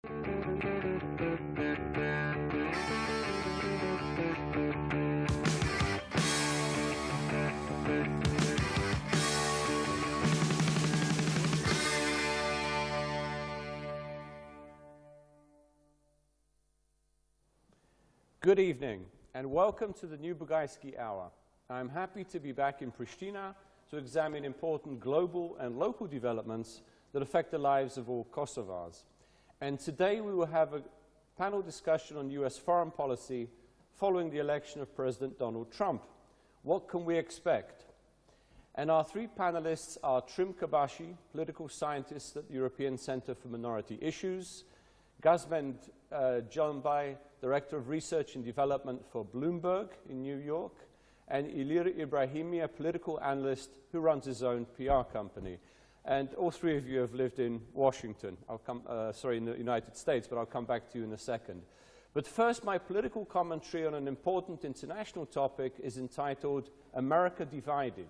Good evening, and welcome to the new Bugajski Hour. I'm happy to be back in Pristina to examine important global and local developments that affect the lives of all Kosovars. And today we will have a panel discussion on US foreign policy following the election of President Donald Trump. What can we expect? And our three panelists are Trim Kabashi, political scientist at the European Center for Minority Issues, Gazmend Jonbay, Director of Research and Development for Bloomberg in New York, and Ilir Ibrahimi, a political analyst who runs his own PR company. And all three of you have lived in Washington. In the United States, but I'll come back to you in a second. But first, my political commentary on an important international topic is entitled America Divided.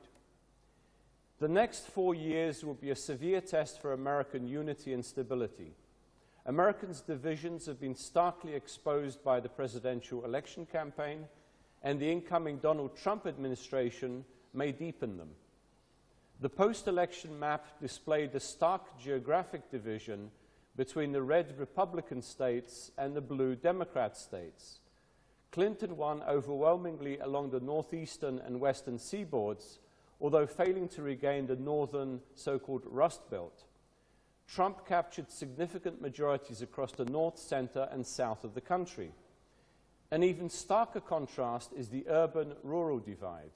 The next 4 years will be a severe test for American unity and stability. Americans' divisions have been starkly exposed by the presidential election campaign, and the incoming Donald Trump administration may deepen them. The post-election map displayed a stark geographic division between the red Republican states and the blue Democrat states. Clinton won overwhelmingly along the northeastern and western seaboards, although failing to regain the northern so-called Rust Belt. Trump captured significant majorities across the north, center, and south of the country. An even starker contrast is the urban-rural divide,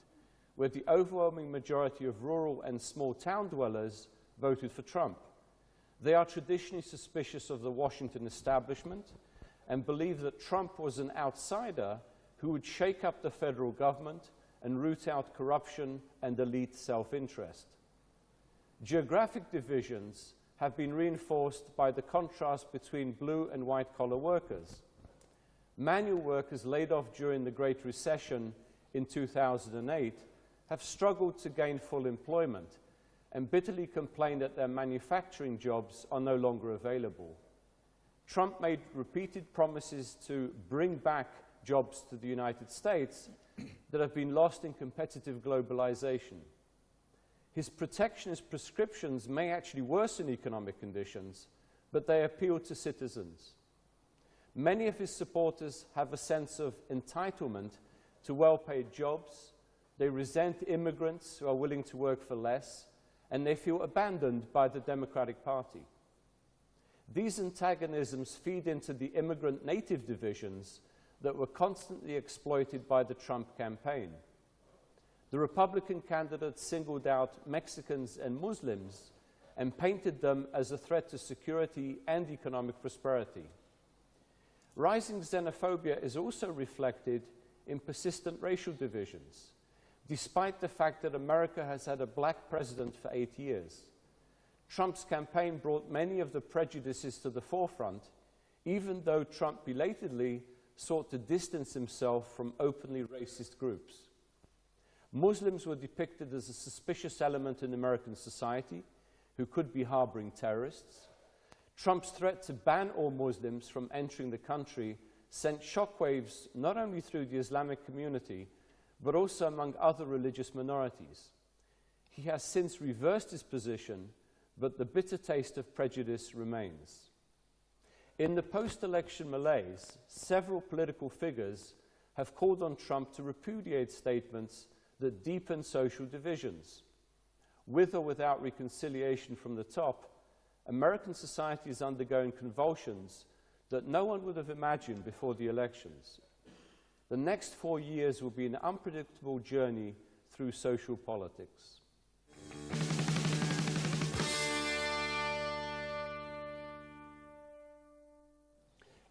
where the overwhelming majority of rural and small-town dwellers voted for Trump. They are traditionally suspicious of the Washington establishment and believe that Trump was an outsider who would shake up the federal government and root out corruption and elite self-interest. Geographic divisions have been reinforced by the contrast between blue and white-collar workers. Manual workers laid off during the Great Recession in 2008 have struggled to gain full employment and bitterly complain that their manufacturing jobs are no longer available. Trump made repeated promises to bring back jobs to the United States that have been lost in competitive globalization. His protectionist prescriptions may actually worsen economic conditions, but they appeal to citizens. Many of his supporters have a sense of entitlement to well-paid jobs. They resent immigrants who are willing to work for less, and they feel abandoned by the Democratic Party. These antagonisms feed into the immigrant-native divisions that were constantly exploited by the Trump campaign. The Republican candidate singled out Mexicans and Muslims and painted them as a threat to security and economic prosperity. Rising xenophobia is also reflected in persistent racial divisions, despite the fact that America has had a black president for 8 years. Trump's campaign brought many of the prejudices to the forefront, even though Trump belatedly sought to distance himself from openly racist groups. Muslims were depicted as a suspicious element in American society who could be harboring terrorists. Trump's threat to ban all Muslims from entering the country sent shockwaves not only through the Islamic community, but also among other religious minorities. He has since reversed his position, but the bitter taste of prejudice remains. In the post-election malaise, several political figures have called on Trump to repudiate statements that deepen social divisions. With or without reconciliation from the top, American society is undergoing convulsions that no one would have imagined before the elections. The next 4 years will be an unpredictable journey through social politics.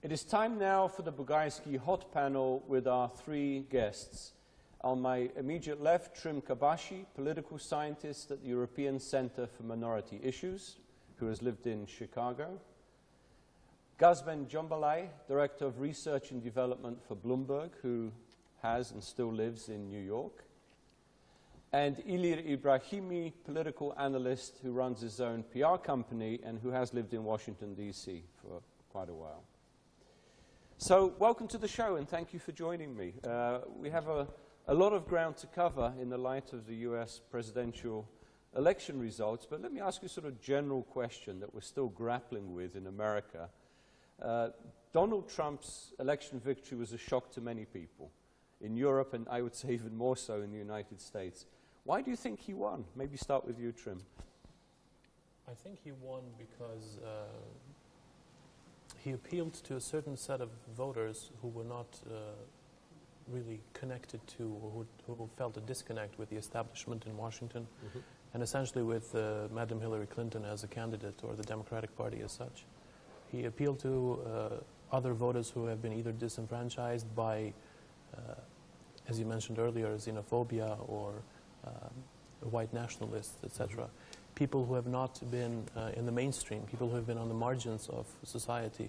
It is time now for the Bugajski Hot Panel with our three guests. On my immediate left, Trim Kabashi, political scientist at the European Center for Minority Issues, who has lived in Chicago. Gazmend Jonbay, Director of Research and Development for Bloomberg, who has and still lives in New York. And Ilir Ibrahimi, political analyst who runs his own PR company and who has lived in Washington, D.C. for quite a while. So welcome to the show, and thank you for joining me. We have a lot of ground to cover in the light of the US presidential election results, but let me ask you a sort of general question that we're still grappling with in America. Donald Trump's election victory was a shock to many people in Europe, and I would say even more so in the United States. Why do you think he won? Maybe start with you, Trim. I think he won because he appealed to a certain set of voters who were not really connected to, or who felt a disconnect with the establishment in Washington, and essentially with Madam Hillary Clinton as a candidate, or the Democratic Party as such. He appealed to other voters who have been either disenfranchised by, as you mentioned earlier, xenophobia or white nationalists, etc. People who have not been in the mainstream, people who have been on the margins of society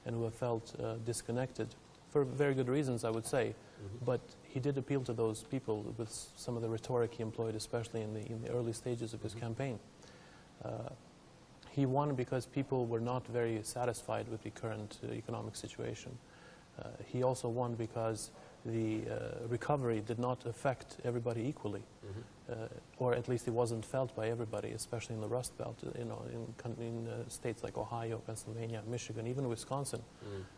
and who have felt disconnected, for very good reasons, I would say. But he did appeal to those people with some of the rhetoric he employed, especially in the early stages of his campaign. He won because people were not very satisfied with the current economic situation. He also won because the recovery did not affect everybody equally, or at least it wasn't felt by everybody, especially in the Rust Belt, in states like Ohio, Pennsylvania, Michigan, even Wisconsin,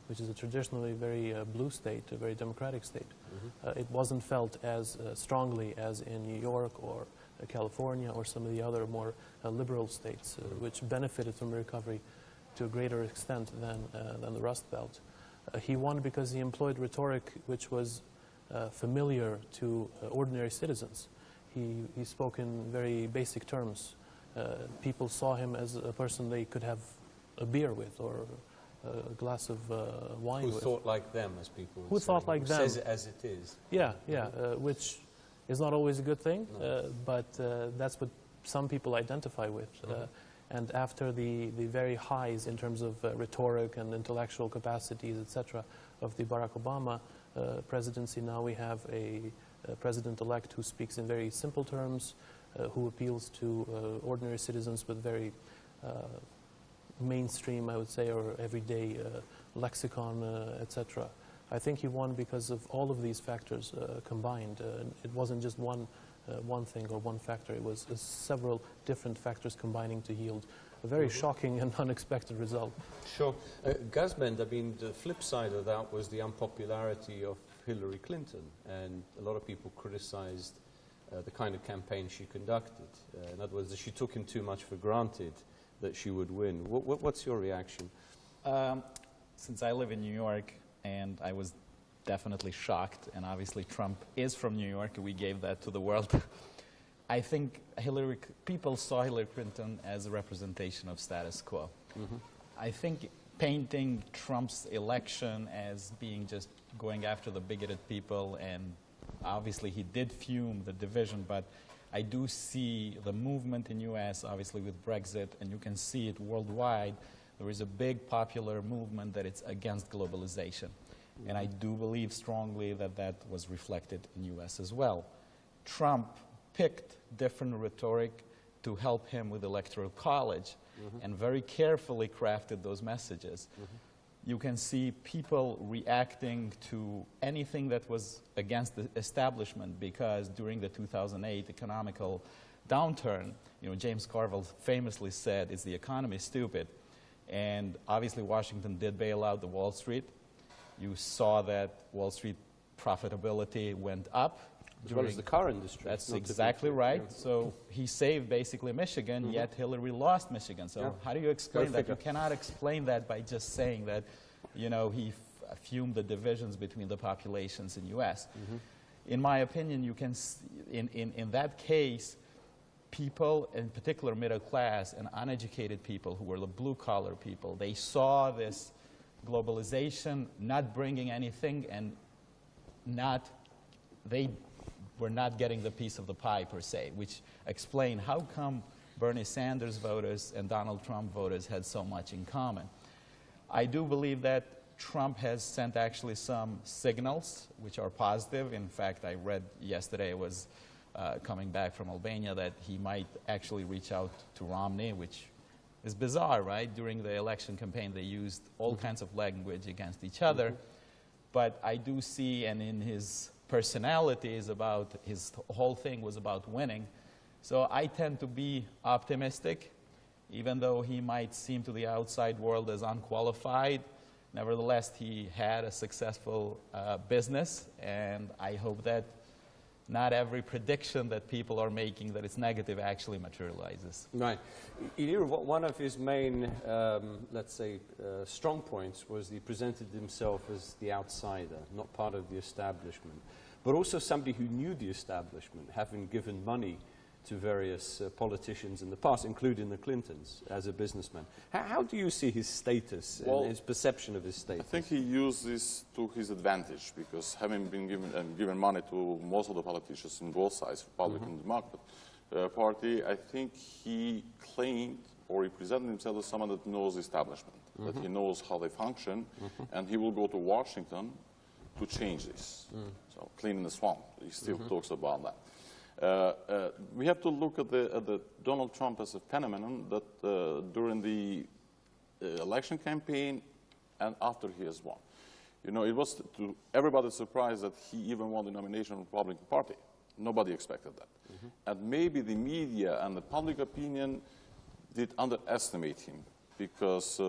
which is a traditionally very blue state, a very democratic state. It wasn't felt as strongly as in New York or California or some of the other more liberal states, which benefited from recovery to a greater extent than the Rust Belt. He won because he employed rhetoric which was familiar to ordinary citizens. He spoke in very basic terms. People saw him as a person they could have a beer with or a glass of wine with. Who thought like them, as people would Who say. thought like them. Says it as it is. Yeah, which is not always a good thing, but that's what some people identify with. And after the very highs in terms of rhetoric and intellectual capacities, etc., of the Barack Obama presidency, now we have a president-elect who speaks in very simple terms, who appeals to ordinary citizens with very mainstream, I would say, or everyday lexicon, etc. I think he won because of all of these factors combined. It wasn't just one thing or one factor. It was several different factors combining to yield a very shocking and unexpected result. Sure. Gazmend, I mean, the flip side of that was the unpopularity of Hillary Clinton, and a lot of people criticized the kind of campaign she conducted. In other words, she took him too much for granted that she would win. What's your reaction? Since I live in New York, and I was definitely shocked, and obviously Trump is from New York, we gave that to the world. I think people saw Hillary Clinton as a representation of status quo. I think painting Trump's election as being just going after the bigoted people, and obviously he did fume the division, but I do see the movement in U.S., obviously with Brexit, and you can see it worldwide. There is a big popular movement that it's against globalization. And I do believe strongly that that was reflected in U.S. as well. Trump picked different rhetoric to help him with electoral college and very carefully crafted those messages. You can see people reacting to anything that was against the establishment, because during the 2008 economical downturn, James Carville famously said, "Is the economy stupid?" And obviously Washington did bail out the Wall Street. You saw that Wall Street profitability went up. As well as the car industry. That's exactly right. So he saved basically Michigan, yet Hillary lost Michigan. So how do you explain that? You cannot explain that by just saying that, he fumed the divisions between the populations in U.S. In my opinion, you can, in that case, people, in particular middle class and uneducated people who were the blue-collar people, they saw this globalization not bringing anything, and they were not getting the piece of the pie per se, which explain how come Bernie Sanders voters and Donald Trump voters had so much in common. I do believe that Trump has sent actually some signals which are positive. In fact, I read yesterday, was coming back from Albania, that he might actually reach out to Romney, which is bizarre, right? During the election campaign, they used all kinds of language against each other. But I do see, and in his personality, his whole thing was about winning. So I tend to be optimistic, even though he might seem to the outside world as unqualified. Nevertheless, he had a successful business, and I hope that not every prediction that people are making that it's negative actually materializes. Right. One of his main, let's say, strong points was he presented himself as the outsider, not part of the establishment, but also somebody who knew the establishment, having given money to various politicians in the past, including the Clintons, as a businessman. How do you see his status and his perception of his status? I think he used this to his advantage, because having been given money to most of the politicians in both sides, Republican and Democrat Party, I think he claimed or he presented himself as someone that knows the establishment, that he knows how they function, and he will go to Washington to change this. So cleaning the swamp, he still talks about that. We have to look at the Donald Trump as a phenomenon that during the election campaign and after he has won. You know, it was to everybody's surprise that he even won the nomination of the Republican Party. Nobody expected that. And maybe the media and the public opinion did underestimate him, because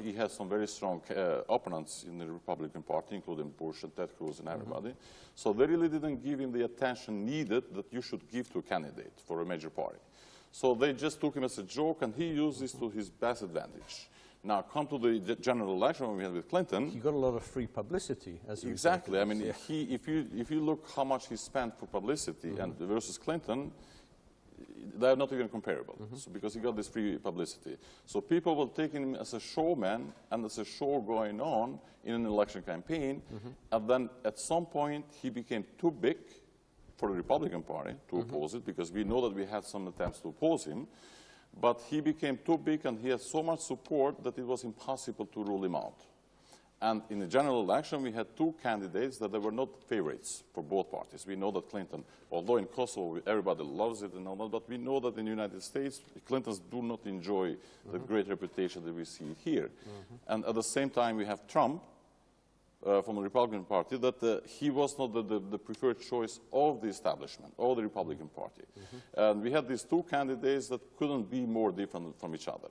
he had some very strong opponents in the Republican Party, including Bush and Ted Cruz and everybody. So they really didn't give him the attention needed that you should give to a candidate for a major party. So they just took him as a joke, and he used this to his best advantage. Now, come to the general election when we had with Clinton. He got a lot of free publicity as a result. Exactly. I mean, if you look how much he spent for publicity and versus Clinton, they're not even comparable, so because he got this free publicity. So people will take him as a showman and as a show going on in an election campaign, and then at some point he became too big for the Republican Party to oppose it, because we know that we had some attempts to oppose him, but he became too big and he had so much support that it was impossible to rule him out. And in the general election, we had two candidates that they were not favorites for both parties. We know that Clinton, although in Kosovo everybody loves it and all that, but we know that in the United States, Clintons do not enjoy the great reputation that we see here. And at the same time, we have Trump from the Republican Party, that he was not the preferred choice of the establishment, of the Republican Party. And we had these two candidates that couldn't be more different from each other.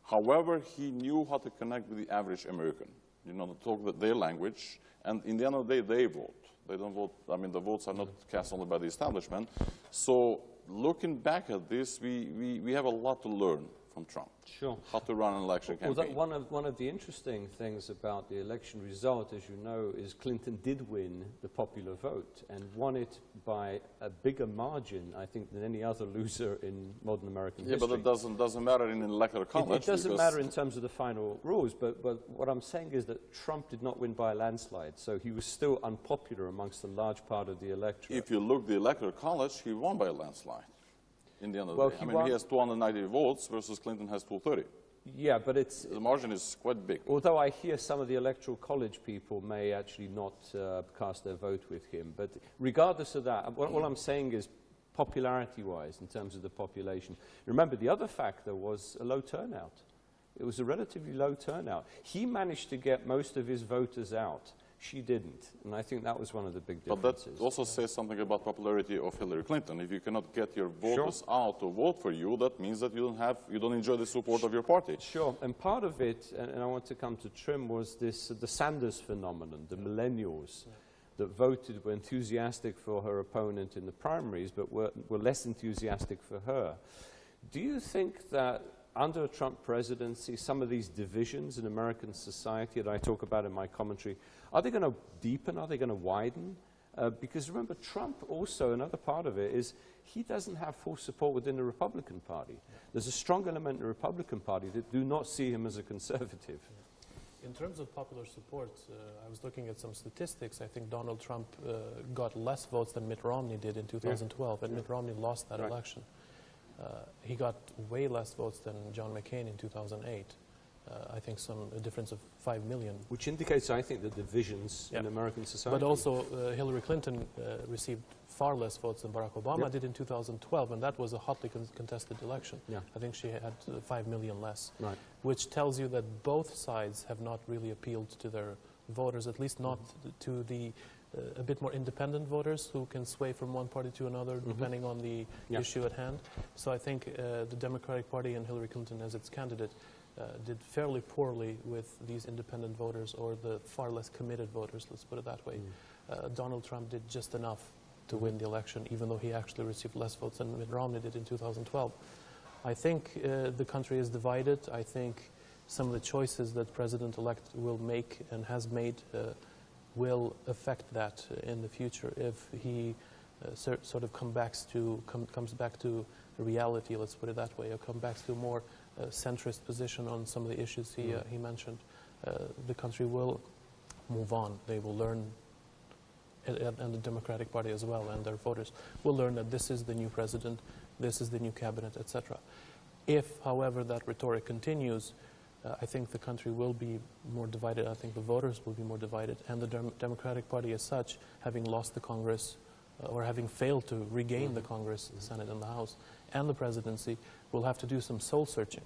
However, he knew how to connect with the average American. You know, to talk their language, and in the end of the day, they vote. They don't vote, I mean, the votes are not cast only by the establishment. So looking back at this, we have a lot to learn from Trump. Sure. How to run an election campaign. Well, one of the interesting things about the election result, as you know, is Clinton did win the popular vote and won it by a bigger margin, I think, than any other loser in modern American history. Yeah, but it doesn't matter in an electoral college. It doesn't matter in terms of the final rules, but what I'm saying is that Trump did not win by a landslide, so he was still unpopular amongst a large part of the electorate. If you look at the electoral college, he won by a landslide. In the end of the day. I mean, won. he has 290 votes versus Clinton has 230. Yeah, but The margin is quite big. although I hear some of the electoral college people may actually not cast their vote with him, but regardless of that, all I'm saying is popularity-wise, in terms of the population. Remember, the other factor was a low turnout. It was a relatively low turnout. He managed to get most of his voters out. She didn't, and I think that was one of the big differences. But that also says something about popularity of Hillary Clinton. If you cannot get your voters out to vote for you, that means that you don't enjoy the support of your party. Sure, and part of it, and I want to come to Trim, was this the Sanders phenomenon, the millennials that voted, were enthusiastic for her opponent in the primaries, but were less enthusiastic for her. Do you think that under a Trump presidency, some of these divisions in American society that I talk about in my commentary, are they going to deepen? Are they going to widen? Because remember, Trump also, another part of it is he doesn't have full support within the Republican Party. There's a strong element in the Republican Party that do not see him as a conservative. In terms of popular support, I was looking at some statistics. I think Donald Trump got less votes than Mitt Romney did in 2012, and Mitt Romney lost that election. He got way less votes than John McCain in 2008. I think a difference of 5 million. Which indicates, I think, the divisions in American society. But also, Hillary Clinton received far less votes than Barack Obama did in 2012, and that was a hotly contested election. Yeah. I think she had 5 million less, Right. which tells you that both sides have not really appealed to their voters, at least not to the a bit more independent voters who can sway from one party to another depending on the issue at hand. So I think the Democratic Party and Hillary Clinton as its candidate did fairly poorly with these independent voters or the far less committed voters, let's put it that way. Donald Trump did just enough to win the election, even though he actually received less votes than Mitt Romney did in 2012. I think the country is divided. I think some of the choices that President-elect will make and has made will affect that in the future if he sort of comes back to reality, let's put it that way, or comes back to a more centrist position on some of the issues he mentioned. The country will move on. They will learn, and the Democratic Party as well, and their voters will learn that this is the new president, this is the new cabinet, etc. If, however, that rhetoric continues, I think the country will be more divided. I think the voters will be more divided. And the Democratic Party as such, having lost the Congress, or having failed to regain the Congress, the Senate and the House, and the presidency, will have to do some soul-searching.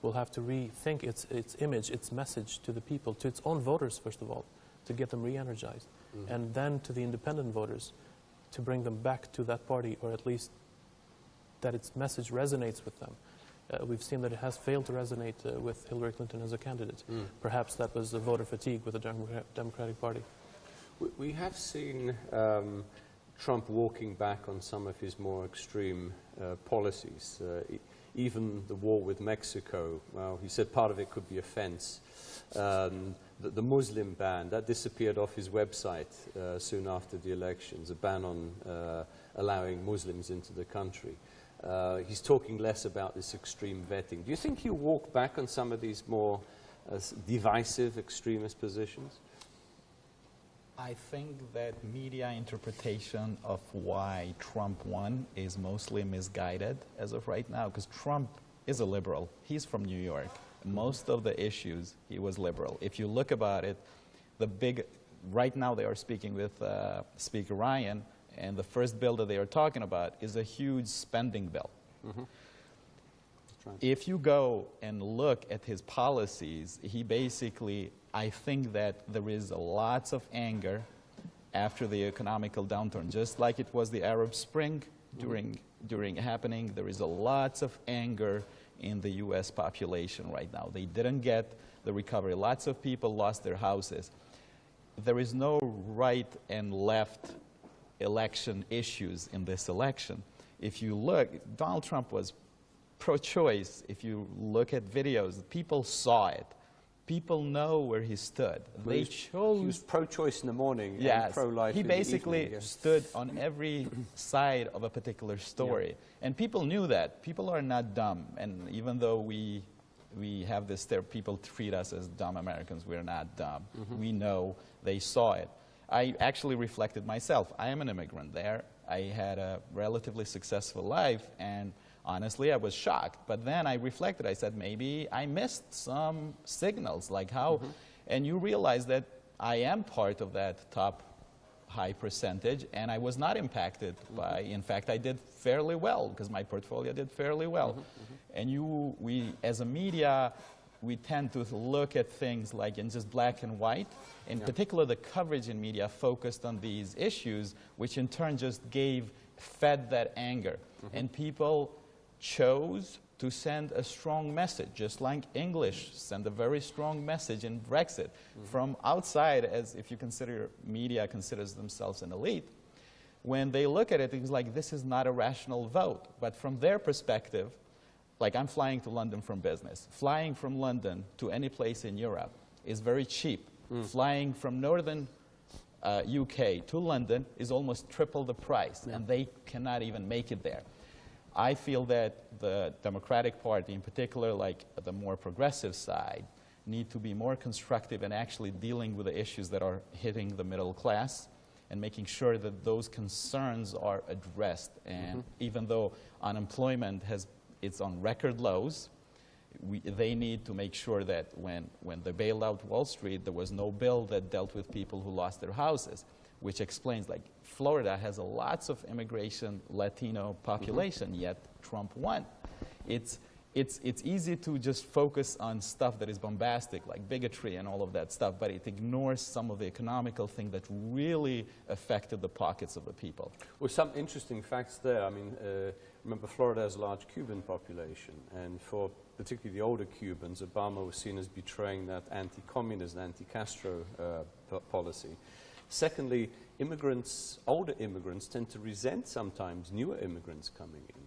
Will have to rethink its image, its message to the people, to its own voters, first of all, to get them re-energized. And then to the independent voters, to bring them back to that party, or at least that its message resonates with them. We've seen that it has failed to resonate with Hillary Clinton as a candidate. Perhaps that was the voter fatigue with the Democratic Party. We have seen Trump walking back on some of his more extreme policies. Even the war with Mexico, well, he said part of it could be a fence. The Muslim ban, that disappeared off his website soon after the elections, a ban on allowing Muslims into the country. He's talking less about this extreme vetting. Do you think he'll walk back on some of these more divisive extremist positions? I think that media interpretation of why Trump won is mostly misguided as of right now, because Trump is a liberal. He's from New York. Most of the issues, he was liberal. If you look about it, right now they are speaking with Speaker Ryan, and the first bill that they are talking about is a huge spending bill. Right. If you go and look at his policies, he basically, I think that there is lots of anger after the economical downturn. Just like it was the Arab Spring during happening, there is lots of anger in the U.S. population right now. They didn't get the recovery. Lots of people lost their houses. There is no right and left election issues in this election. If you look, Donald Trump was pro-choice. If you look at videos, people saw it. People know where he stood. Well, he was pro-choice in the morning and pro-life he in the basically evening. stood on every side of a particular story. And people knew that. People are not dumb. And even though we have this, people treat us as dumb Americans, we're not dumb. We know, they saw it. I actually reflected myself. I am an immigrant there. I had a relatively successful life, and honestly, I was shocked. But then I reflected. I said, maybe I missed some signals, like how, and you realize that I am part of that top high percentage, and I was not impacted by, in fact, I did fairly well, because my portfolio did fairly well. And we, as a media, we tend to look at things like in just black and white. In particular, the coverage in media focused on these issues, which in turn just fed that anger. And people chose to send a strong message, just like English sent a very strong message in Brexit. From outside, as if you consider media considers themselves an elite, when they look at it, it's like this is not a rational vote. But from their perspective, like I'm flying to London from business. Flying from London to any place in Europe is very cheap. Flying from northern UK to London is almost triple the price, and they cannot even make it there. I feel that the Democratic Party, in particular, like the more progressive side, need to be more constructive in actually dealing with the issues that are hitting the middle class and making sure that those concerns are addressed. And even though unemployment it's on record lows, they need to make sure that when they bailed out Wall Street, there was no bill that dealt with people who lost their houses, which explains, like, Florida has lots of immigration Latino population, yet Trump won. It's easy to just focus on stuff that is bombastic, like bigotry and all of that stuff, but it ignores some of the economical things that really affected the pockets of the people. Well, some interesting facts there. I mean, remember, Florida has a large Cuban population, and for particularly the older Cubans, Obama was seen as betraying that anti-communist, anti-Castro policy. Secondly, immigrants, older immigrants, tend to resent sometimes newer immigrants coming in.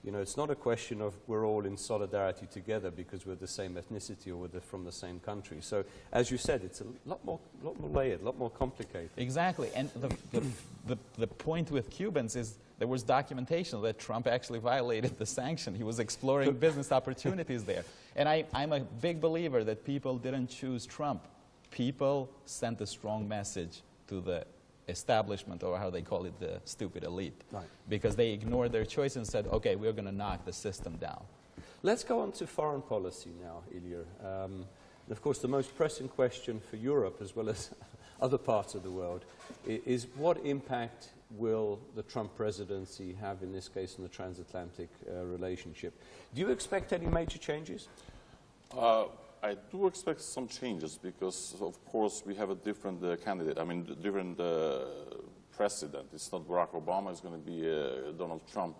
You know, it's not a question of we're all in solidarity together because we're the same ethnicity or we're from the same country. So, as you said, it's a lot more layered, a lot more complicated. Exactly, and the point with Cubans is there was documentation that Trump actually violated the sanction. He was exploring business opportunities there. And I'm a big believer that people didn't choose Trump. People sent a strong message to the establishment, or how they call it, the stupid elite. Right. Because they ignored their choice and said, okay, we're going to knock the system down. Let's go on to foreign policy now, Ilir. Of course, the most pressing question for Europe, as well as other parts of the world, is what impact will the Trump presidency have, in this case, in the transatlantic relationship? Do you expect any major changes? I do expect some changes because, of course, we have a different candidate. I mean, different president. It's not Barack Obama. It's going to be Donald Trump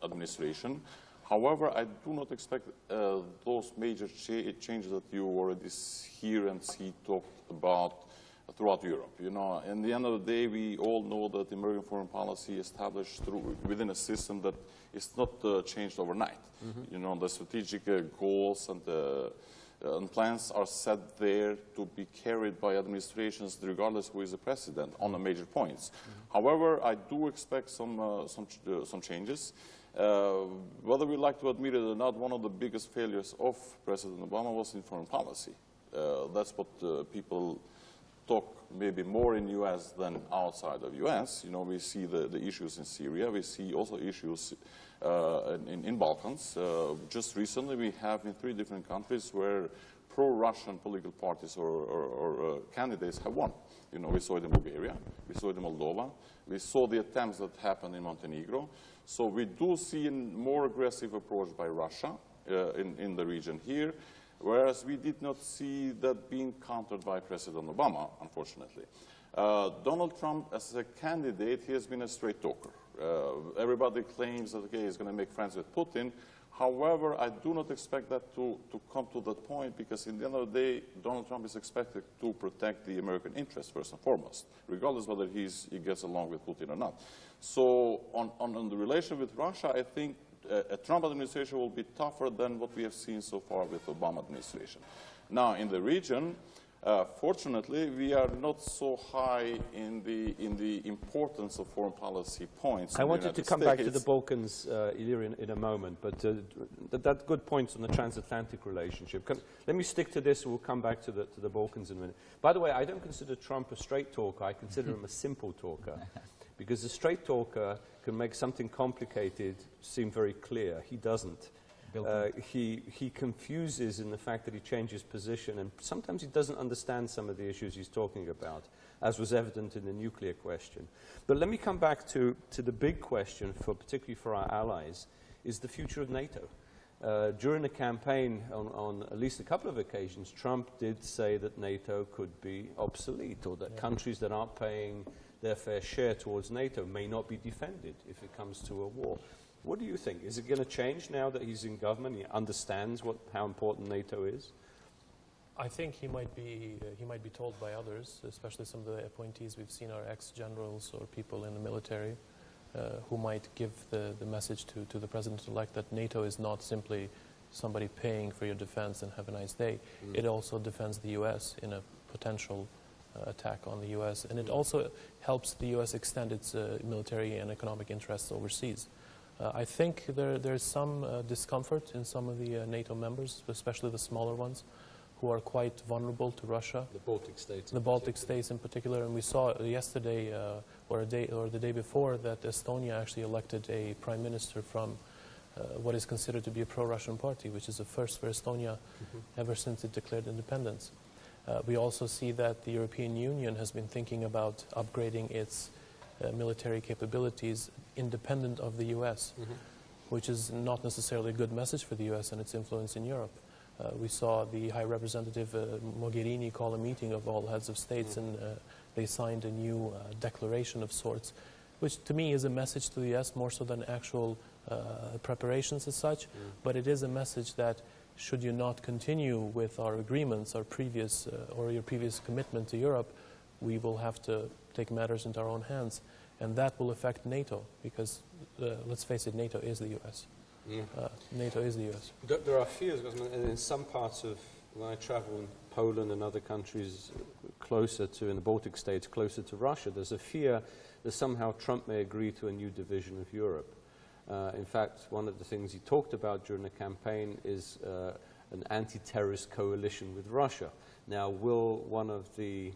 administration. However, I do not expect those major changes that you already hear and see talked about throughout Europe. You know, in the end of the day, we all know that American foreign policy established within a system that is not changed overnight. Mm-hmm. You know, the strategic goals and plans are set there to be carried by administrations regardless who is the president on the major points. Mm-hmm. However, I do expect some changes. Whether we like to admit it or not, one of the biggest failures of President Obama was in foreign policy. That's what people talk maybe more in U.S. than outside of U.S. You know, we see the issues in Syria. We see also issues in Balkans. Just recently, we have in 3 different countries where pro-Russian political parties or candidates have won. You know, we saw it in Bulgaria, we saw it in Moldova, we saw the attempts that happened in Montenegro. So we do see a more aggressive approach by Russia in the region here, whereas we did not see that being countered by President Obama, unfortunately. Donald Trump, as a candidate, he has been a straight talker. Everybody claims that, okay, he's going to make friends with Putin. However, I do not expect that to come to that point, because in the end of the day, Donald Trump is expected to protect the American interests first and foremost, regardless whether he gets along with Putin or not. So on the relation with Russia, I think a Trump administration will be tougher than what we have seen so far with the Obama administration. Now, in the region, fortunately, we are not so high in the importance of foreign policy points. I wanted to come back to the Balkans, Ilir, in a moment, but that's good points on the transatlantic relationship. Let me stick to this, and we'll come back to the Balkans in a minute. By the way, I don't consider Trump a straight talker. I consider him a simple talker, because a straight talker can make something complicated seem very clear. He doesn't. He confuses in the fact that he changes position, and sometimes he doesn't understand some of the issues he's talking about, as was evident in the nuclear question. But let me come back to the big question, particularly for our allies, is the future of NATO. During the campaign, on at least a couple of occasions, Trump did say that NATO could be obsolete, or that countries that aren't paying their fair share towards NATO may not be defended if it comes to a war. What do you think? Is it going to change now that he's in government? He understands how important NATO is? I think he might be told by others, especially some of the appointees we've seen are ex-generals or people in the military, who might give the message to the president-elect that NATO is not simply somebody paying for your defense and have a nice day. It also defends the U.S. in a potential attack on the U.S., and it also helps the U.S. extend its military and economic interests overseas. I think there's some discomfort in some of the NATO members, especially the smaller ones, who are quite vulnerable to Russia. The Baltic states. The Baltic states in particular, and we saw yesterday or the day before that Estonia actually elected a prime minister from what is considered to be a pro-Russian party, which is a first for Estonia ever since it declared independence. We also see that the European Union has been thinking about upgrading its military capabilities independent of the US, which is not necessarily a good message for the US and its influence in Europe. We saw the High Representative Mogherini call a meeting of all heads of states, and they signed a new declaration of sorts, which to me is a message to the US more so than actual preparations as such, but it is a message that should you not continue with our agreements, our previous or your previous commitment to Europe, we will have to take matters into our own hands, and that will affect NATO, because let's face it, NATO is the US. NATO is the US. There are fears, in some parts of, when I travel in Poland and other countries closer to, in the Baltic states, closer to Russia, there's a fear that somehow Trump may agree to a new division of Europe. In fact, one of the things he talked about during the campaign is an anti-terrorist coalition with Russia. Now, will one of the,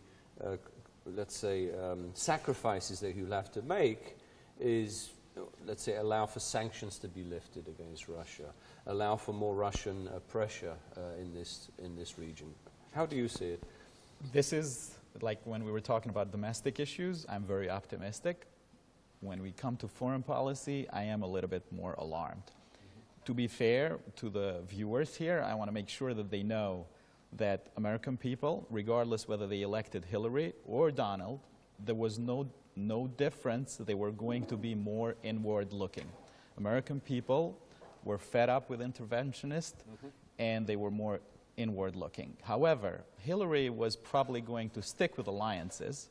let's say, sacrifices that he'll have to make is, let's say, allow for sanctions to be lifted against Russia, allow for more Russian pressure in this region. How do you see it? This is, like when we were talking about domestic issues, I'm very optimistic. When we come to foreign policy, I am a little bit more alarmed. To be fair to the viewers here, I want to make sure that they know that American people, regardless whether they elected Hillary or Donald, there was no difference. They were going to be more inward looking. American people were fed up with interventionists, and they were more inward looking. However, Hillary was probably going to stick with alliances,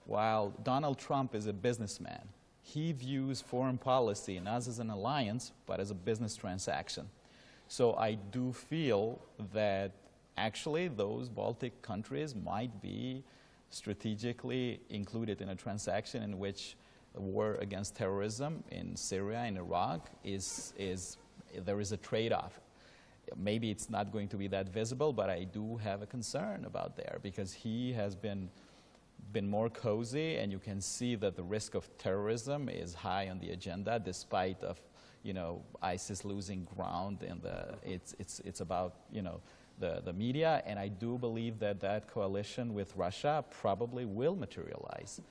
while Donald Trump is a businessman. He views foreign policy not as an alliance, but as a business transaction. So I do feel that actually those Baltic countries might be strategically included in a transaction in which a war against terrorism in Syria and Iraq there is a trade-off. Maybe it's not going to be that visible, but I do have a concern about there, because he has been more cozy, and you can see that the risk of terrorism is high on the agenda, despite of, ISIS losing ground, and it's about, the media, and I do believe that coalition with Russia probably will materialize.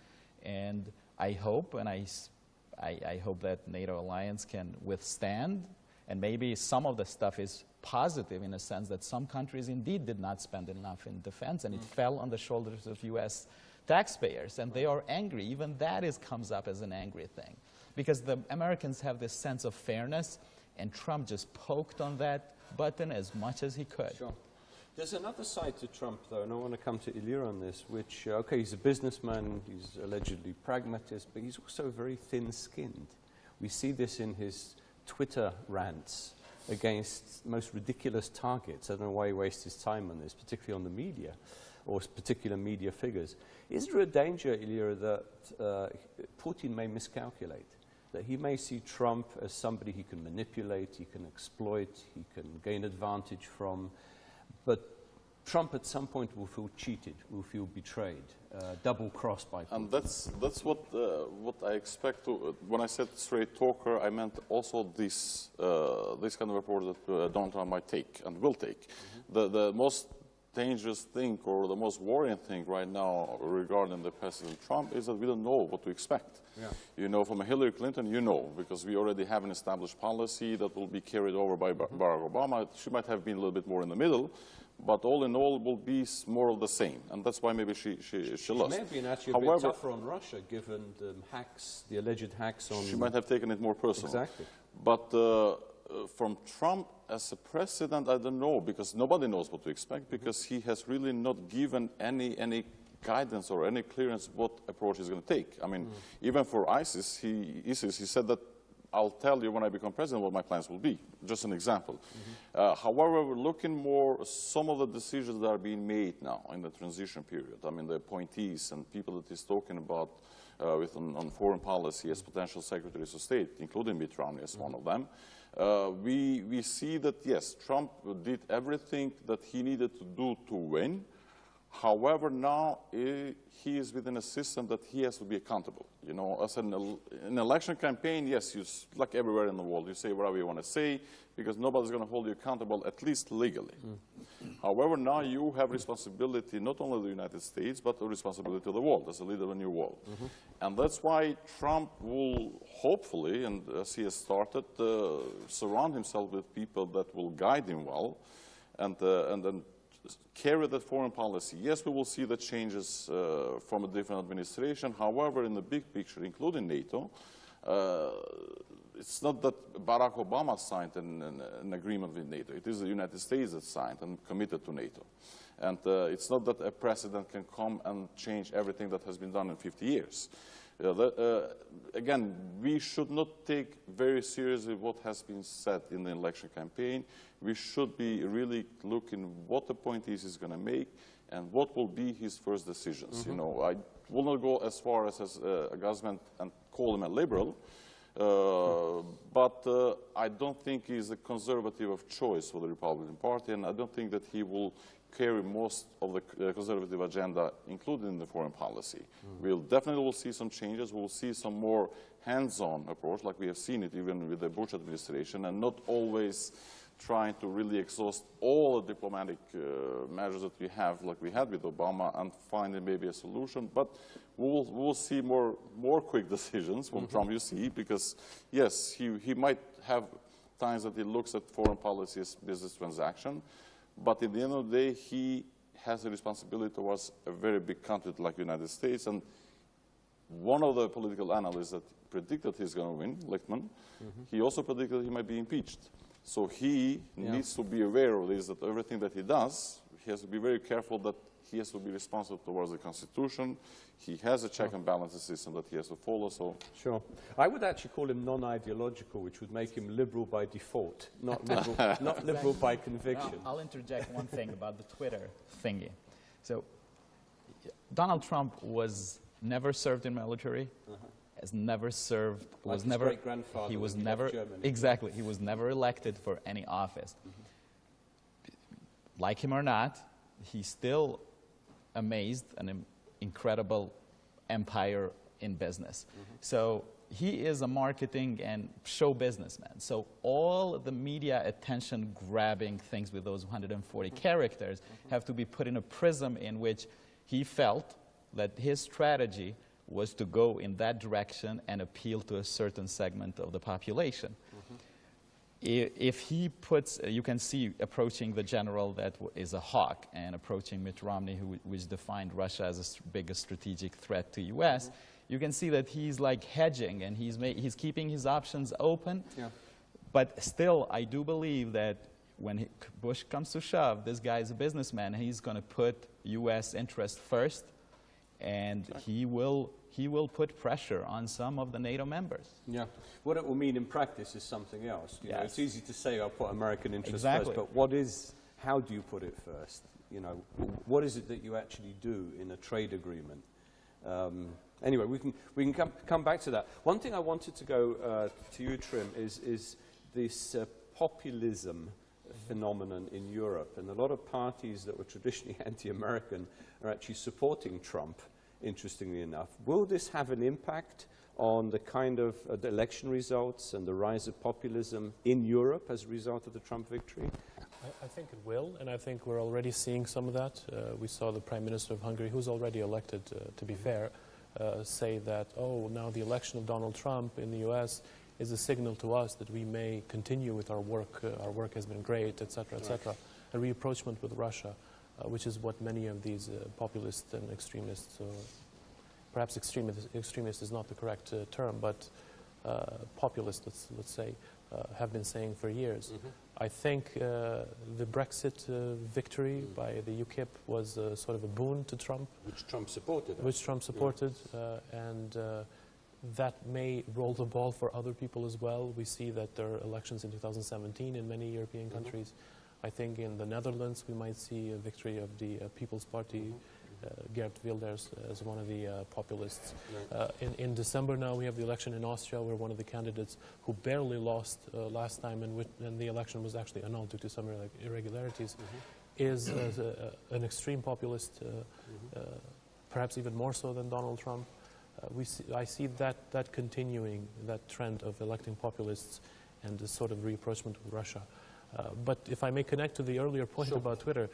And I hope, I hope that NATO alliance can withstand, and maybe some of the stuff is positive in a sense that some countries indeed did not spend enough in defense, and it fell on the shoulders of U.S. taxpayers, and they are angry. Even that comes up as an angry thing, because the Americans have this sense of fairness, and Trump just poked on that button as much as he could. Sure. There's another side to Trump, though, and I want to come to Ilya on this, which, okay, he's a businessman, he's allegedly pragmatist, but he's also very thin-skinned. We see this in his Twitter rants against most ridiculous targets. I don't know why he wastes his time on this, particularly on the media, or particular media figures. Is there a danger, Ilya, that Putin may miscalculate? That he may see Trump as somebody he can manipulate, he can exploit, he can gain advantage from, but Trump at some point will feel cheated, will feel betrayed, double-crossed by Putin. And that's what I expect. When I said straight talker, I meant also this kind of approach that Donald Trump might take and will take. The most dangerous thing, or the most worrying thing right now regarding the President Trump, is that we don't know what to expect. Yeah. From Hillary Clinton, because we already have an established policy that will be carried over by Barack Obama. She might have been a little bit more in the middle, but all in all will be more of the same, and that's why maybe she lost. She may have been actually a bit tougher on Russia, given the hacks, the alleged hacks on... She might have taken it more personal. Exactly. But from Trump as a president, I don't know, because nobody knows what to expect, because he has really not given any guidance or any clearance what approach he's going to take. I mean, even for ISIS, he said that I'll tell you when I become president what my plans will be. Just an example. However, we're looking more some of the decisions that are being made now in the transition period. I mean, the appointees and people that he's talking about on foreign policy as potential secretaries of state, including Mitt Romney as one of them. We see that, yes, Trump did everything that he needed to do to win, However, now he is within a system that he has to be accountable. You know, as an election campaign, yes, like everywhere in the world, you say whatever you want to say because nobody's going to hold you accountable, at least legally. However, now you have responsibility not only to the United States, but a responsibility to the world as a leader of a new world. And that's why Trump will hopefully, and as he has started, surround himself with people that will guide him well and then carry that foreign policy. Yes, we will see the changes from a different administration. However, in the big picture, including NATO, it's not that Barack Obama signed an agreement with NATO. It is the United States that signed and committed to NATO. And it's not that a president can come and change everything that has been done in 50 years. Again, we should not take very seriously what has been said in the election campaign. We should be really looking what appointees he's going to make and what will be his first decisions. You know, I will not go as far as a government and call him a liberal, but I don't think he's a conservative of choice for the Republican Party, and I don't think that he will carry most of the conservative agenda, including in the foreign policy. We'll definitely will see some changes. We'll see some more hands-on approach, like we have seen it even with the Bush administration, and not always trying to really exhaust all the diplomatic measures that we have, like we had with Obama, and finding maybe a solution. But we'll see more quick decisions from Trump, you see, because, yes, he might have times that he looks at foreign policy as business transaction, but at the end of the day, he has a responsibility towards a very big country like the United States. And one of the political analysts that predicted he's going to win, Lichtman, he also predicted he might be impeached. So he needs to be aware of this, that everything that he does, he has to be very careful that he has to be responsible towards the Constitution. He has a check and balances system that he has to follow. So Sure. I would actually call him non-ideological, which would make him liberal by default, not liberal, not liberal by conviction. Now, I'll interject one thing about the Twitter thingy. So Donald Trump was never served in military, has never served, Like was his never, great-grandfather he was when he never, left Germany. exactly, he was never elected for any office. Like him or not, he's still amazed an incredible empire in business. So he is a marketing and show businessman. So all the media attention grabbing things with those 140 characters have to be put in a prism in which he felt that his strategy was to go in that direction and appeal to a certain segment of the population. If he puts, you can see approaching the general that is a hawk and approaching Mitt Romney, which defined Russia as the biggest strategic threat to U.S., you can see that he's like hedging and he's keeping his options open. But still, I do believe that when Bush comes to shove, this guy is a businessman. He's going to put U.S. interest first, and he will put pressure on some of the NATO members. Yeah. What it will mean in practice is something else. You know, it's easy to say I'll put American interests Exactly. first, but how do you put it first? You know, what is it that you actually do in a trade agreement? Anyway, we can come back to that. One thing I wanted to go to you, Trim, is this populism phenomenon in Europe, and a lot of parties that were traditionally anti-American are actually supporting Trump, interestingly enough. Will this have an impact on the kind of the election results and the rise of populism in Europe as a result of the Trump victory? I think it will, and I think we're already seeing some of that. We saw the Prime Minister of Hungary, who's already elected, to be fair, say that, oh, now the election of Donald Trump in the U.S. is a signal to us that we may continue with our work. Our work has been great, etc., etc. A reapproachment with Russia, which is what many of these populists and extremists, perhaps extremist is not the correct term, but populists, let's say, have been saying for years. I think the Brexit victory by the UKIP was sort of a boon to Trump. Which Trump supported. Which Trump supported, and that may roll the ball for other people as well. We see that there are elections in 2017 in many European countries. I think in the Netherlands we might see a victory of the People's Party, Geert Wilders as one of the populists. In December now we have the election in Austria, where one of the candidates who barely lost last time and the election was actually annulled due to some irregularities is an extreme populist, perhaps even more so than Donald Trump. I see that continuing, that trend of electing populists and this sort of rapprochement with Russia. But if I may connect to the earlier point about Twitter,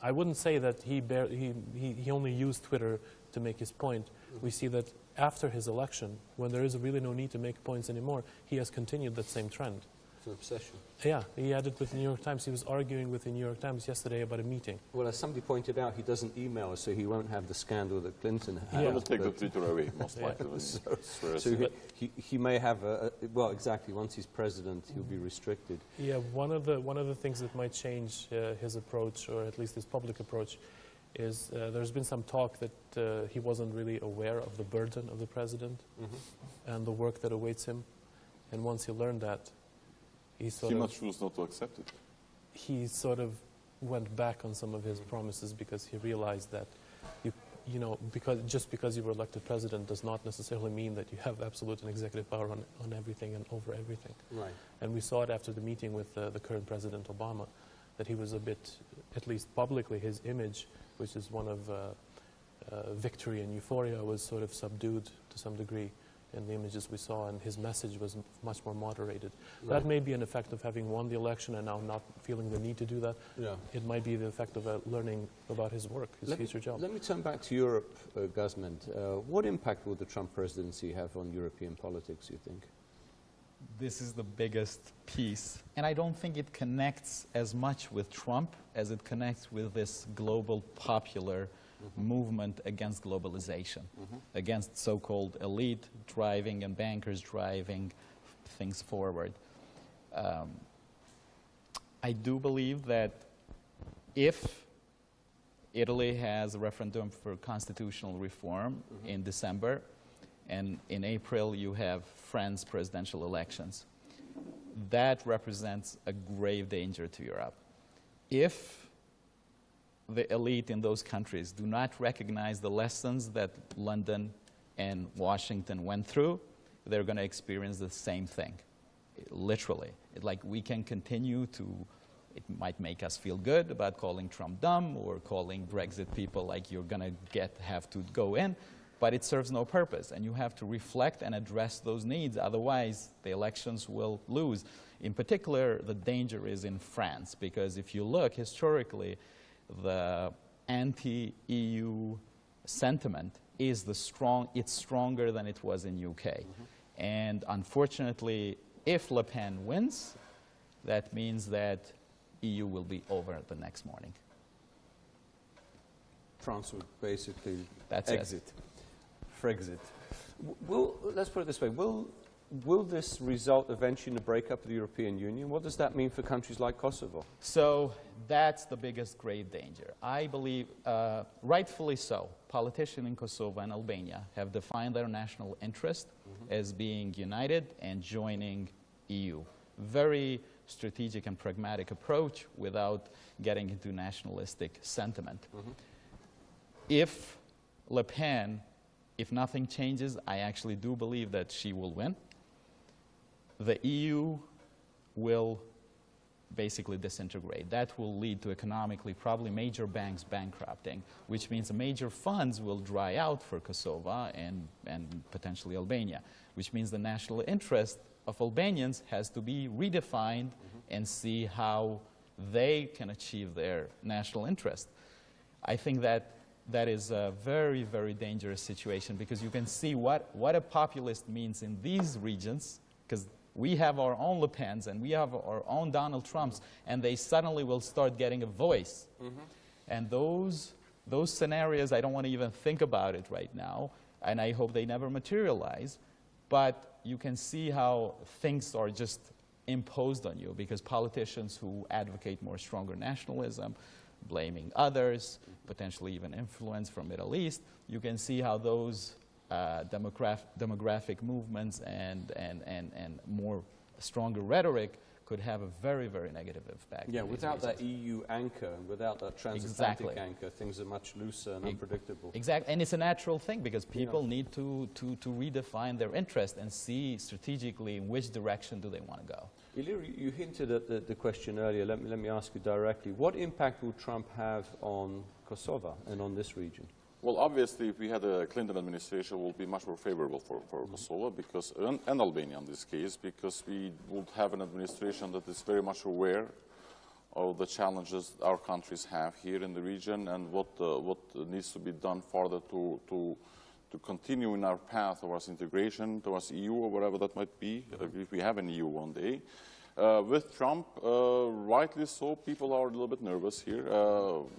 I wouldn't say that he only used Twitter to make his point. We see that after his election, when there is really no need to make points anymore, he has continued that same trend. It's an obsession. Yeah, he had it with the New York Times. He was arguing with the New York Times yesterday about a meeting. Well, as somebody pointed out, he doesn't email us, so he won't have the scandal that Clinton had. I will take the Twitter away, most likely. So he may have well, exactly. Once he's president, he'll be restricted. Yeah, one of the things that might change his approach, or at least his public approach, is there's been some talk that he wasn't really aware of the burden of the president and the work that awaits him. And once he learned that, he might choose not to accept it. He sort of went back on some of his promises because he realized that just because you were elected president does not necessarily mean that you have absolute and executive power on everything and over everything. Right. And we saw it after the meeting with the current President Obama, that he was a bit, at least publicly, his image, which is one of victory and euphoria, was sort of subdued to some degree in the images we saw, and his message was much more moderated. Right. That may be an effect of having won the election and now not feeling the need to do that. Yeah. It might be the effect of learning about his work, his future job. Let me turn back to Europe, Guzmend. What impact will the Trump presidency have on European politics, you think? This is the biggest piece, and I don't think it connects as much with Trump as it connects with this global popular movement against globalization, against so-called elite driving and bankers driving things forward. I do believe that if Italy has a referendum for constitutional reform in December, and in April you have France presidential elections, that represents a grave danger to Europe. If the elite in those countries do not recognize the lessons that London and Washington went through, they're going to experience the same thing, literally. We can continue to, it might make us feel good about calling Trump dumb or calling Brexit people like you're going to have to go in, but it serves no purpose, and you have to reflect and address those needs, otherwise the elections will lose. In particular, the danger is in France, because if you look historically, the anti-EU sentiment is it's stronger than it was in UK. And unfortunately, if Le Pen wins, that means that EU will be over the next morning. France would basically exit. Frexit. Let's put it this way. Will this result eventually in a breakup of the European Union? What does that mean for countries like Kosovo? So that's the biggest grave danger. I believe, rightfully so, politicians in Kosovo and Albania have defined their national interest as being united and joining EU. Very strategic and pragmatic approach without getting into nationalistic sentiment. If Le Pen, if nothing changes, I actually do believe that she will win. The EU will basically disintegrate. That will lead to economically probably major banks bankrupting, which means major funds will dry out for Kosovo and potentially Albania, which means the national interest of Albanians has to be redefined and see how they can achieve their national interest. I think that is a very, very dangerous situation, because you can see what a populist means in these regions, because we have our own Le Pens and we have our own Donald Trumps, and they suddenly will start getting a voice. And those scenarios, I don't want to even think about it right now, and I hope they never materialize, but you can see how things are just imposed on you, because politicians who advocate more stronger nationalism, blaming others, potentially even influence from Middle East, you can see how those demographic movements and more stronger rhetoric could have a very, very negative impact. Yeah, in these without that regions. EU anchor and without that transatlantic Exactly. anchor, things are much looser and unpredictable. Exactly, and it's a natural thing because people need to redefine their interest and see strategically in which direction do they want to go. Iliri, you hinted at the question earlier. Let me ask you directly. What impact will Trump have on Kosovo and on this region? Well, obviously, if we had a Clinton administration, it will be much more favorable for Kosovo because, and Albania in this case, because we would have an administration that is very much aware of the challenges our countries have here in the region and what needs to be done further to continue in our path towards integration, towards EU or whatever that might be, if we have an EU one day. With Trump, rightly so, people are a little bit nervous here.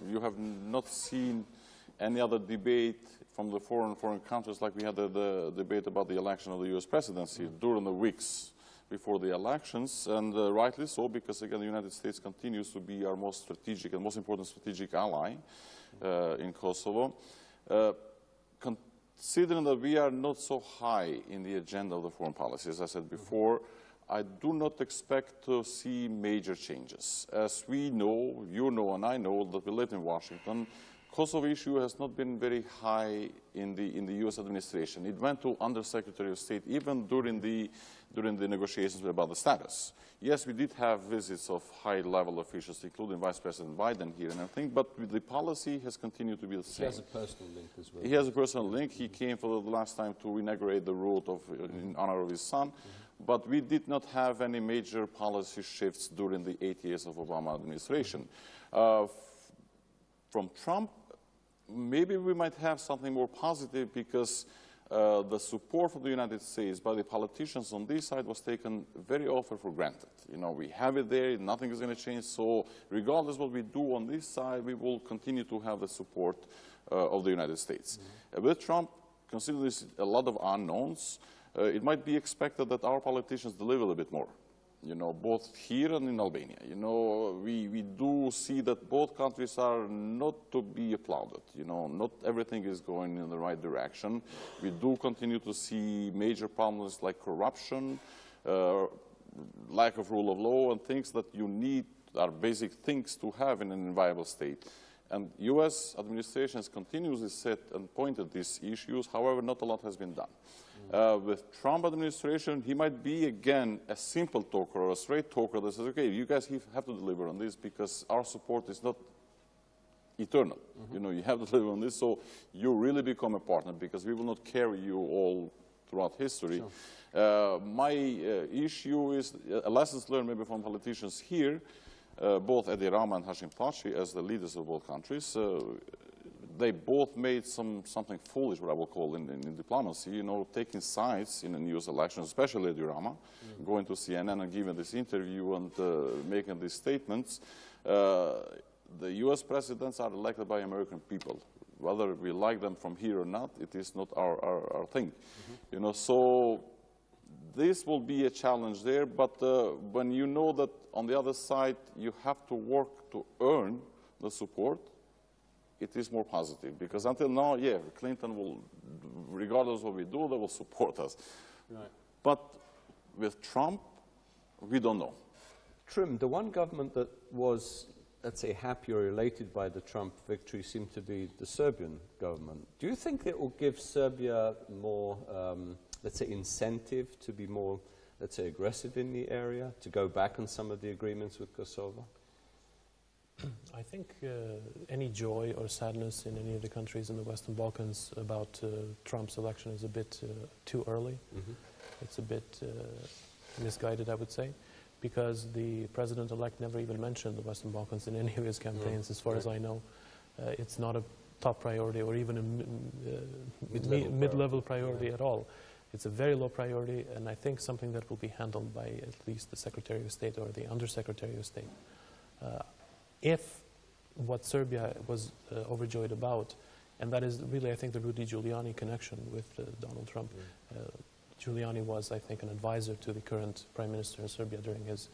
You have not seen any other debate from the foreign countries like we had the debate about the election of the U.S. presidency during the weeks before the elections, and rightly so, because again the United States continues to be our most strategic and most important strategic ally in Kosovo. Considering that we are not so high in the agenda of the foreign policy, as I said before, I do not expect to see major changes. As we know, you know and I know that we live in Washington, Kosovo issue has not been very high in the U.S. administration. It went to Undersecretary of State even during the negotiations about the status. Yes, we did have visits of high-level officials, including Vice President Biden here and everything, but the policy has continued to be the same. He has a personal link as well. He has a personal link. He came for the last time to inaugurate the road in honor of his son. But we did not have any major policy shifts during the 8 years of Obama administration. From Trump, maybe we might have something more positive because the support from the United States by the politicians on this side was taken very often for granted. You know, we have it there, nothing is going to change, so regardless what we do on this side, we will continue to have the support of the United States. With Trump, considering there's a lot of unknowns, it might be expected that our politicians deliver a little bit more. You know, both here and in Albania. You know, we do see that both countries are not to be applauded. You know, not everything is going in the right direction. We do continue to see major problems like corruption, lack of rule of law, and things that you need are basic things to have in an viable state. And U.S. administration has continuously said and pointed these issues. However, not a lot has been done. With Trump administration, he might be, again, a simple talker or a straight talker that says, okay, you guys have to deliver on this because our support is not eternal. You know, you have to deliver on this, so you really become a partner because we will not carry you all throughout history. Sure. My issue is lessons learned maybe from politicians here, both Edi Rama and Hashim Thaçi as the leaders of both countries. They both made something foolish, what I will call in diplomacy, you know, taking sides in the news elections, especially Edi Rama, going to CNN and giving this interview and making these statements. The U.S. presidents are elected by American people. Whether we like them from here or not, it is not our thing. You know, so this will be a challenge there, but when you know that on the other side you have to work to earn the support, it is more positive. Because until now, yeah, Clinton will, regardless of what we do, they will support us. Right. But with Trump, we don't know. Trim, the one government that was, let's say, happy or elated by the Trump victory seemed to be the Serbian government. Do you think it will give Serbia more, let's say, incentive to be more, let's say, aggressive in the area, to go back on some of the agreements with Kosovo? I think any joy or sadness in any of the countries in the Western Balkans about Trump's election is a bit too early. It's a bit misguided, I would say, because the president-elect never even mentioned the Western Balkans in any of his campaigns, as far as I know. It's not a top priority or even a mid-level priority at all. It's a very low priority, and I think something that will be handled by at least the Secretary of State or the Undersecretary of State. If what Serbia was overjoyed about, and that is really, I think, the Rudy Giuliani connection with Donald Trump. Giuliani was, I think, an advisor to the current Prime Minister of Serbia during his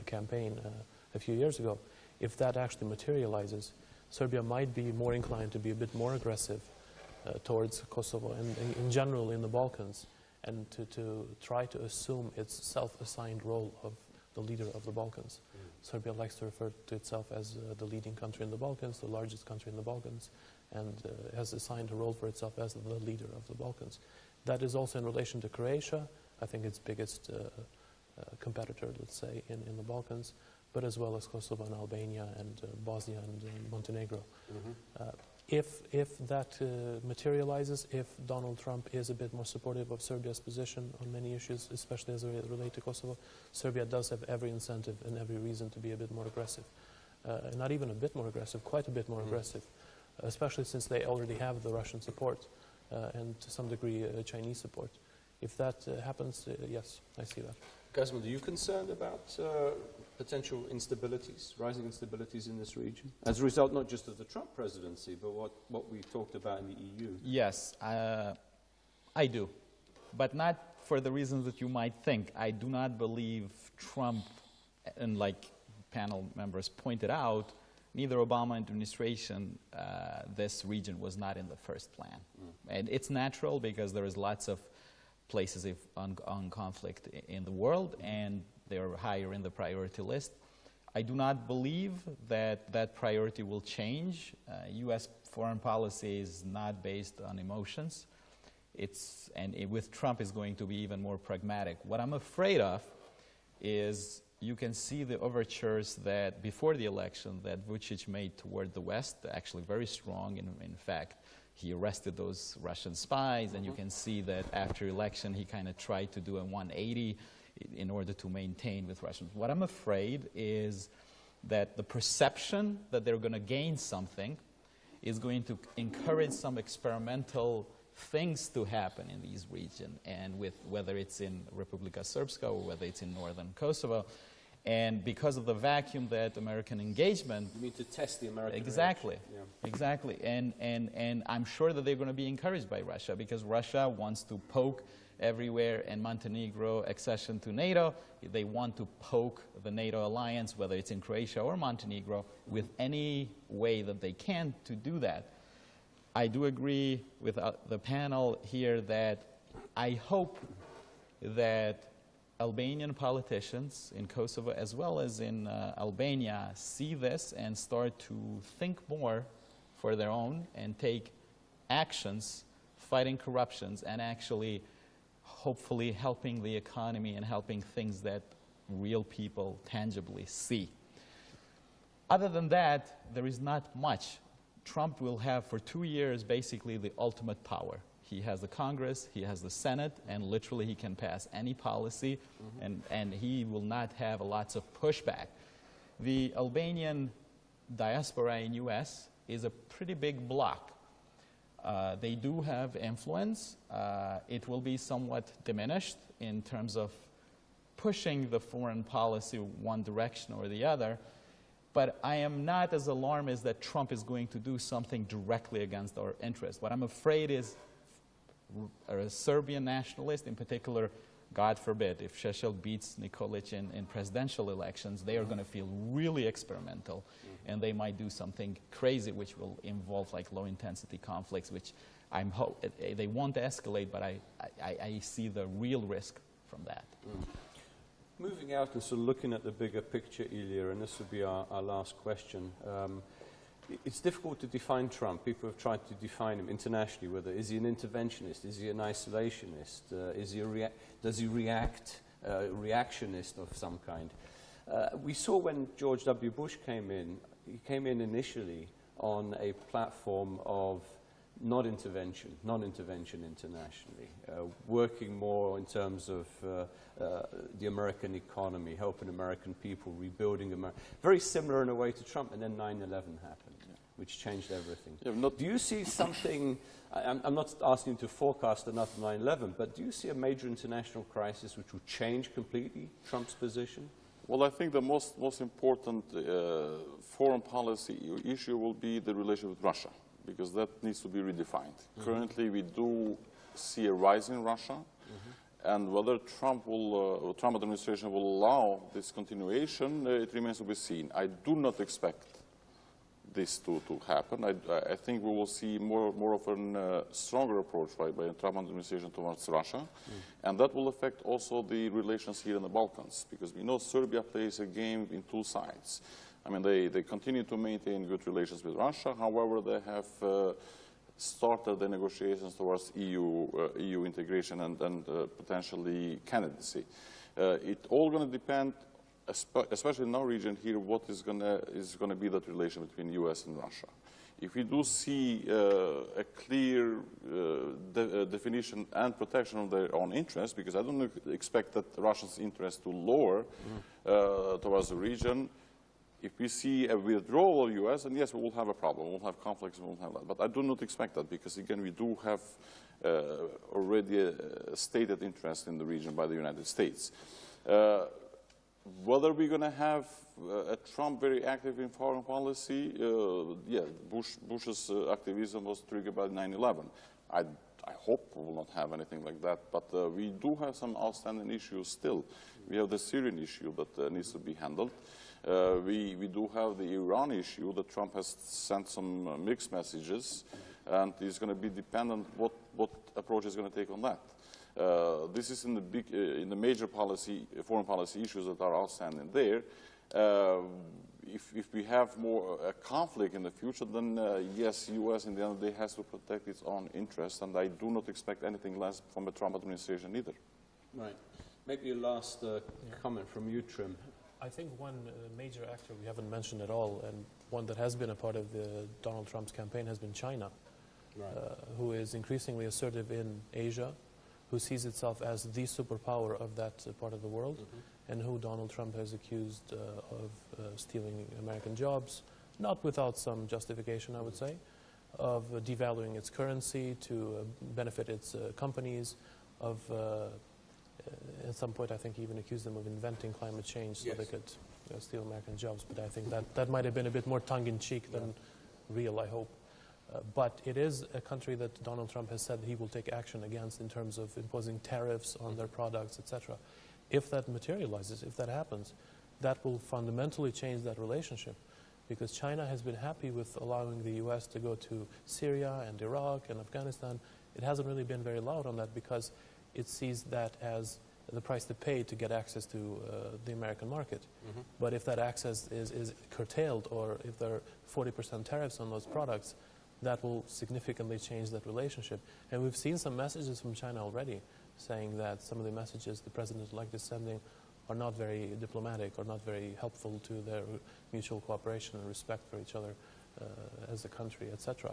campaign a few years ago. If that actually materializes, Serbia might be more inclined to be a bit more aggressive towards Kosovo and in general in the Balkans, and to try to assume its self-assigned role of the leader of the Balkans. Serbia likes to refer to itself as the leading country in the Balkans, the largest country in the Balkans, and has assigned a role for itself as the leader of the Balkans. That is also in relation to Croatia, I think its biggest competitor, let's say, in the Balkans, but as well as Kosovo and Albania and Bosnia and Montenegro. If that materializes, if Donald Trump is a bit more supportive of Serbia's position on many issues, especially as they relate to Kosovo, Serbia does have every incentive and every reason to be a bit more aggressive. Not even a bit more aggressive, quite a bit more aggressive, especially since they already have the Russian support and to some degree Chinese support. If that happens, yes, I see that. Gazman, are you concerned about potential instabilities, rising instabilities in this region? As a result, not just of the Trump presidency, but what we talked about in the EU? Yes, I do. But not for the reasons that you might think. I do not believe Trump, and like panel members pointed out, neither Obama administration, this region was not in the first plan. And it's natural because there is lots of places on conflict in the world, and they're higher in the priority list. I do not believe that that priority will change. U.S. foreign policy is not based on emotions. With Trump, it's going to be even more pragmatic. What I'm afraid of is you can see the overtures that before the election that Vučić made toward the West, actually very strong. In fact, he arrested those Russian spies, and you can see that after election he kind of tried to do a 180 in order to maintain with Russians. What I'm afraid is that the perception that they're going to gain something is going to encourage some experimental things to happen in these regions, and with whether it's in Republika Srpska or whether it's in northern Kosovo. And because of the vacuum that American engagement... You mean to test the American Exactly. reaction? Yeah. Exactly. And I'm sure that they're going to be encouraged by Russia, because Russia wants to poke everywhere, and Montenegro accession to NATO, they want to poke the NATO alliance, whether it's in Croatia or Montenegro, with any way that they can to do that. I do agree with the panel here that I hope that Albanian politicians in Kosovo as well as in Albania see this and start to think more for their own and take actions fighting corruptions and actually hopefully helping the economy and helping things that real people tangibly see. Other than that, there is not much. Trump will have for 2 years basically the ultimate power. He has the Congress, he has the Senate, and literally he can pass any policy, and he will not have lots of pushback. The Albanian diaspora in U.S. is a pretty big bloc. They do have influence. It will be somewhat diminished in terms of pushing the foreign policy one direction or the other. But I am not as alarmed as that Trump is going to do something directly against our interests. What I'm afraid is a Serbian nationalist, in particular, God forbid, if Šešelj beats Nikolić in presidential elections, they are going to feel really experimental, and they might do something crazy, which will involve like low-intensity conflicts, which they won't escalate, but I see the real risk from that. Moving out and sort of looking at the bigger picture, Ilya, and this will be our last question. It's difficult to define Trump. People have tried to define him internationally, whether is he an interventionist, is he an isolationist, does he react, reactionist of some kind. We saw when George W. Bush came in, he came in initially on a platform of non-intervention internationally, working more in terms of the American economy, helping American people, rebuilding America. Very similar in a way to Trump, and then 9/11 happened, which changed everything. Yeah, do you see something, I'm not asking you to forecast enough 9/11, but do you see a major international crisis which will change completely Trump's position? Well, I think the most important foreign policy issue will be the relationship with Russia, because that needs to be redefined. Currently, we do see a rise in Russia, and whether Trump administration will allow this continuation, it remains to be seen. I do not expect this to happen. I think we will see more of a stronger approach by the Trump administration towards Russia, and that will affect also the relations here in the Balkans, because we know Serbia plays a game in two sides. I mean, they continue to maintain good relations with Russia. However, they have started the negotiations towards EU integration and potentially candidacy. It's all going to depend, especially in our region here, what is going to be that relation between U.S. and Russia. If we do see a clear definition and protection of their own interests, because I don't expect that Russia's interest to lower towards the region. If we see a withdrawal of U.S., then yes, we will have a problem. We'll have conflicts, we will have that. But I do not expect that, because again, we do have already a stated interest in the region by the United States. Whether we're going to have a Trump very active in foreign policy, yeah, Bush's activism was triggered by 9/11. I hope we will not have anything like that, but we do have some outstanding issues still. We have the Syrian issue that needs to be handled. We do have the Iran issue that Trump has sent some mixed messages, and it's going to be dependent what approach is going to take on that. This is in the major foreign policy issues that are outstanding there. If we have more a conflict in the future, then yes, U.S. in the end of the day has to protect its own interests, and I do not expect anything less from the Trump administration either. Right. Maybe a last comment from you, Trim. I think one major actor we haven't mentioned at all, and one that has been a part of Donald Trump's campaign, has been China, right. Who is increasingly assertive in Asia, who sees itself as the superpower of that part of the world, and who Donald Trump has accused of stealing American jobs, not without some justification, I would say, of devaluing its currency to benefit its companies, of at some point, I think he even accused them of inventing climate change so they could steal American jobs. But I think that might have been a bit more tongue-in-cheek than real, I hope. But it is a country that Donald Trump has said he will take action against in terms of imposing tariffs on their products, etc. If that materializes, if that happens, that will fundamentally change that relationship, because China has been happy with allowing the U.S. to go to Syria and Iraq and Afghanistan. It hasn't really been very loud on that, because it sees that as the price to pay to get access to the American market. But if that access is curtailed, or if there are 40% tariffs on those products, that will significantly change that relationship. And we've seen some messages from China already saying that some of the messages the president-elect is sending are not very diplomatic, or not very helpful to their mutual cooperation and respect for each other as a country, etc.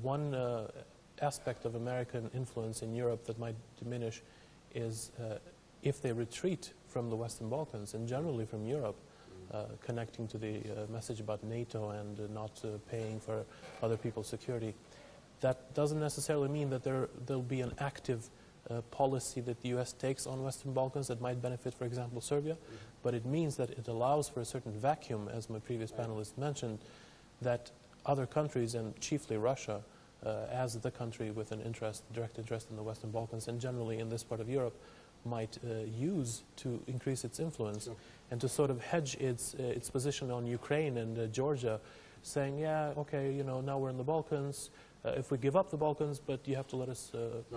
One aspect of American influence in Europe that might diminish is if they retreat from the Western Balkans, and generally from Europe, connecting to the message about NATO and not paying for other people's security. That doesn't necessarily mean that there'll be an active policy that the U.S. takes on Western Balkans that might benefit, for example, Serbia, but it means that it allows for a certain vacuum, as my previous panelist mentioned, that other countries, and chiefly Russia, as the country with an direct interest in the Western Balkans and generally in this part of Europe, might use to increase its influence and to sort of hedge its position on Ukraine and Georgia, saying, yeah, okay, you know, now we're in the Balkans. If we give up the Balkans, but you have to let us,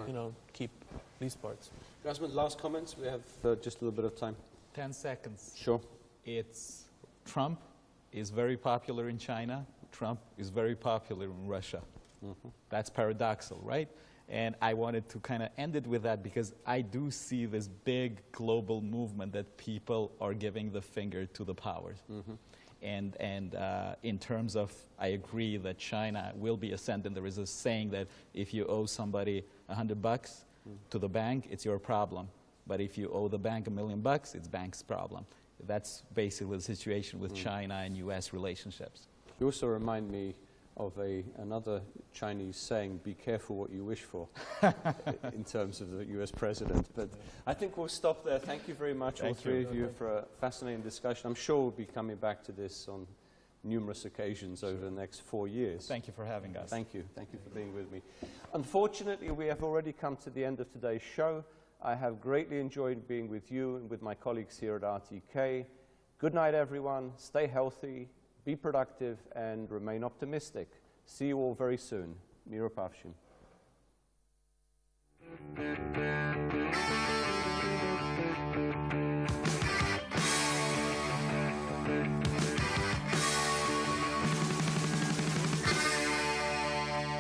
you know, keep these parts. Rasmus, last comments? We have just a little bit of time. 10 seconds. Sure. It's Trump is very popular in China. Trump is very popular in Russia. That's paradoxical, right? And I wanted to kind of end it with that, because I do see this big global movement that people are giving the finger to the powers. And in terms of, I agree that China will be ascendant. There is a saying that if you owe somebody $100 to the bank, it's your problem. But if you owe the bank $1 million, it's bank's problem. That's basically the situation with China and U.S. relationships. You also remind me of another Chinese saying, be careful what you wish for, in terms of the U.S. president. But I think we'll stop there. Thank you very much, all three of you, for a fascinating discussion. I'm sure we'll be coming back to this on numerous occasions over the next 4 years. Thank you for having us. Thank you. Thank you for being with me. Unfortunately, we have already come to the end of today's show. I have greatly enjoyed being with you and with my colleagues here at RTK. Good night, everyone. Stay healthy. be productive, and remain optimistic. See you all very soon. Miro Pavshim.